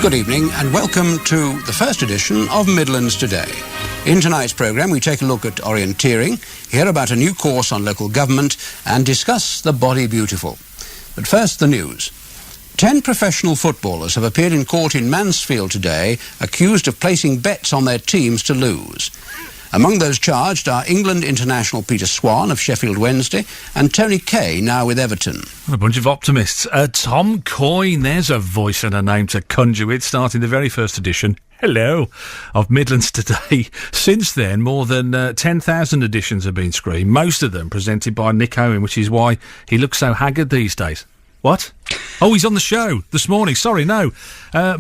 Good evening and welcome to the first edition of Midlands Today. In tonight's programme we take a look at orienteering, hear about a new course on local government and discuss the body beautiful. But first the news. 10 professional footballers have appeared in court in Mansfield today accused of placing bets on their teams to lose. Among those charged are England international Peter Swan of Sheffield Wednesday and Tony Kay, now with Everton. A bunch of optimists. Tom Coyne, there's a voice and a name to conjure with, starting the very first edition, hello, of Midlands Today. Since then, more than 10,000 editions have been screened, most of them presented by Nick Owen, which is why he looks so haggard these days. What? Oh, he's on the show this morning. Sorry, no.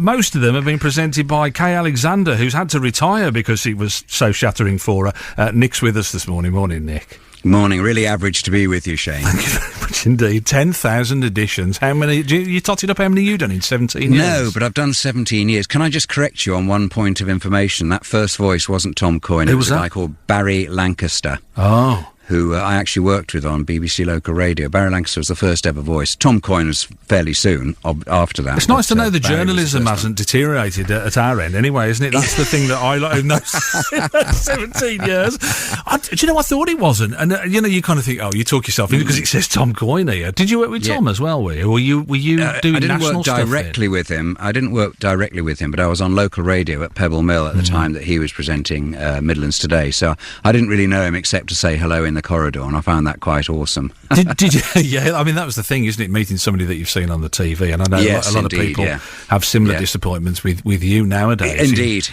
Most of them have been presented by Kay Alexander, who's had to retire because it was so shattering for her. Nick's with us this morning. Morning, Nick. Morning. Really average to be with you, Shane. Thank you very much indeed. 10,000 editions. How many? You totted up how many you've done in 17 years? No, but I've done 17 years. Can I just correct you on one point of information? That first voice wasn't Tom Coyne. It was a guy called Barry Lancaster. Oh. Who I actually worked with on BBC Local Radio. Barry Lancaster was the first ever voice. Tom Coyne was fairly soon after that. It's nice to know the journalism hasn't deteriorated at our end anyway, isn't it? That's the thing that I like in those 17 years. Do you know, I thought it wasn't. And, you kind of think, oh, you talk yourself in because it says Tom Coyne here. Did you work with Tom as well, were you? Or were you doing national stuff? I didn't work directly with him. I didn't work directly with him, but I was on local radio at Pebble Mill at the time that he was presenting Midlands Today. So I didn't really know him except to say hello in the corridor, and I found that quite awesome. Did you? Yeah, I mean, that was the thing, isn't it? Meeting somebody that you've seen on the TV, and I know a lot of people have similar disappointments with you nowadays. Indeed,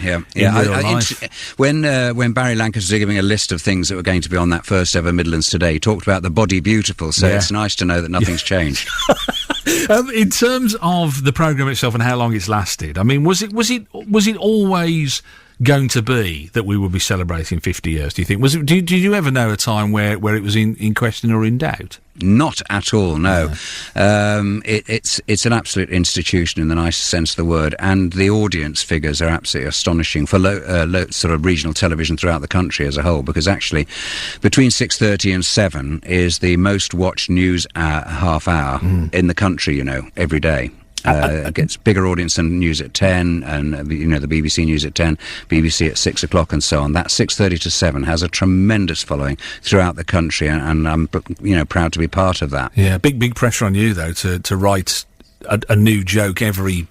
when Barry Lancaster was giving a list of things that were going to be on that first ever Midlands Today, he talked about the body beautiful, so it's nice to know that nothing's changed. In terms of the programme itself and how long it's lasted, I mean, was it always going to be that we would be celebrating 50 years, do you think? Did you ever know a time where it was in question or in doubt? Not at all, no. It's an absolute institution in the nicest sense of the word, and the audience figures are absolutely astonishing for sort of regional television throughout the country as a whole, because actually between 6:30 and 7 is the most watched news half hour in the country, every day. It gets bigger audience than News at 10 and, the BBC News at 10, BBC at 6 o'clock and so on. That 6:30 to 7 has a tremendous following throughout the country, and I'm, proud to be part of that. Yeah, big pressure on you, though, to write a new joke every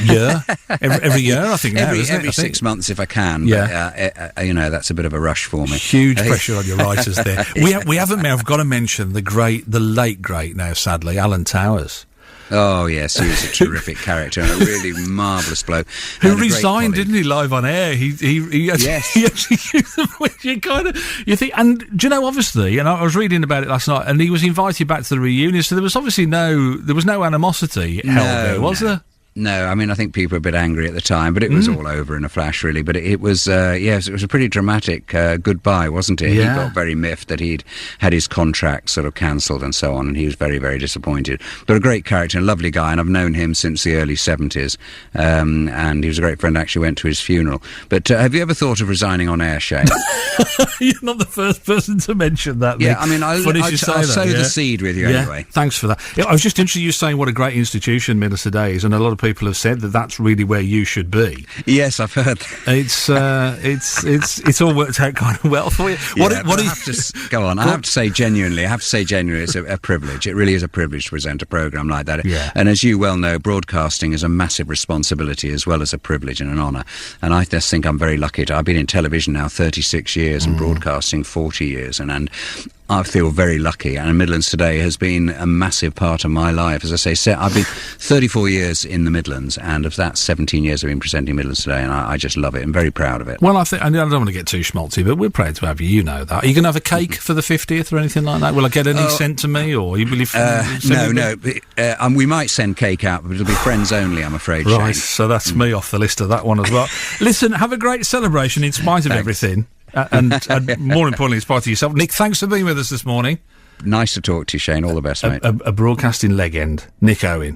year? every year, I think now, isn't it? Every 6 months if I can. Yeah. But, that's a bit of a rush for me. Huge pressure on your writers there. We haven't, I've got to mention the late great now, sadly, Alan Towers. Oh, yes, he was a terrific character and a really marvellous bloke. Who resigned, didn't he, live on air? He actually used them, which you think, and do you know, obviously, and I was reading about it last night, and he was invited back to the reunion, so there was obviously no animosity held there, was there? No, I mean, I think people were a bit angry at the time, but it was all over in a flash, really. But it was, it was a pretty dramatic goodbye, wasn't it? Yeah. He got very miffed that he'd had his contract sort of cancelled and so on, and he was very, very disappointed. But a great character, a lovely guy, and I've known him since the early 70s, and he was a great friend. I actually went to his funeral. But have you ever thought of resigning on air, Shane? You're not the first person to mention that, Nick. Yeah, I mean, I'll sow the seed with you anyway. Thanks for that. I was just interested in you saying what a great institution Midlands Today is, and a lot of people have said that that's really where you should be. Yes, I've heard that. It's all worked out kind of well for you. I have to say genuinely, it's a privilege. It really is a privilege to present a programme like that. Yeah. And as you well know, broadcasting is a massive responsibility as well as a privilege and an honour. And I just think I'm very lucky I've been in television now 36 years and broadcasting 40 years, and I feel very lucky, and Midlands Today has been a massive part of my life. As I say, I've been 34 years in the Midlands, and of that, 17 years I've been presenting Midlands Today, and I just love it. I'm very proud of it. Well, I don't want to get too schmaltzy, but we're proud to have you. You know that. Are you going to have a cake for the 50th or anything like that? Will I get anything sent to me, or you believe? No. We might send cake out, but it'll be friends only, I'm afraid. Right, Shane. so that's me off the list of that one as well. Listen, have a great celebration in spite of everything. And more importantly, it's part of yourself. Nick, thanks for being with us this morning. Nice to talk to you, Shane. All the best, mate. A broadcasting legend, Nick Owen.